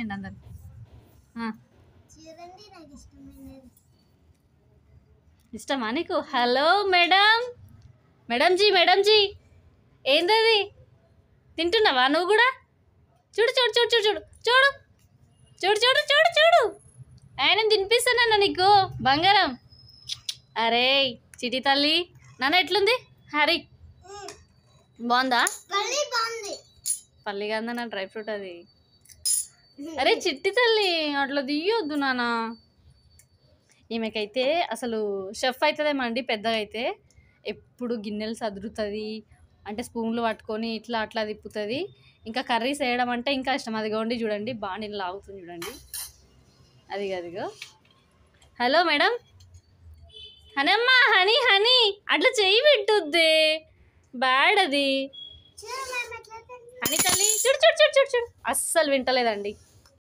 అందరు ఇష్టమా నీకు? హలో మేడం, మేడం జీ ఏందది తింటున్నావా నువ్వు కూడా? చూడు చూడు చూడు చూడు చూడు చూడు చూడు చూడు చూడు చూడు ఆయన తినిపిస్తానన్నా నీకు బంగారం. అరే చిటి తల్లి నాన్న ఎట్లుంది? హరి బాగుందా? పల్లి కాదన్న డ్రై ఫ్రూట్ అది. అరే చిట్టి తల్లి అట్లా తీయొద్దు నాన్న. ఈమెకైతే అసలు షెఫ్ అవుతుందేమండి పెద్దగా అయితే. ఎప్పుడు గిన్నెలు సదురుతుంది, అంటే స్పూన్లు పట్టుకొని ఇట్లా అట్లా తిప్పుతుంది. ఇంకా కర్రీస్ వేయడం అంటే ఇంకా ఇష్టం. అదిగోండి చూడండి బాగా లాగుతుంది చూడండి. అదిగో. హలో మేడం, హనీ అమ్మ, హనీ హనీ అట్లా చెయ్యి పెట్టుద్ది, బ్యాడ్ అది. హనీ తల్లి చూడు చూడు చూడు చూడు చూడు అస్సలు వింటలేదండి.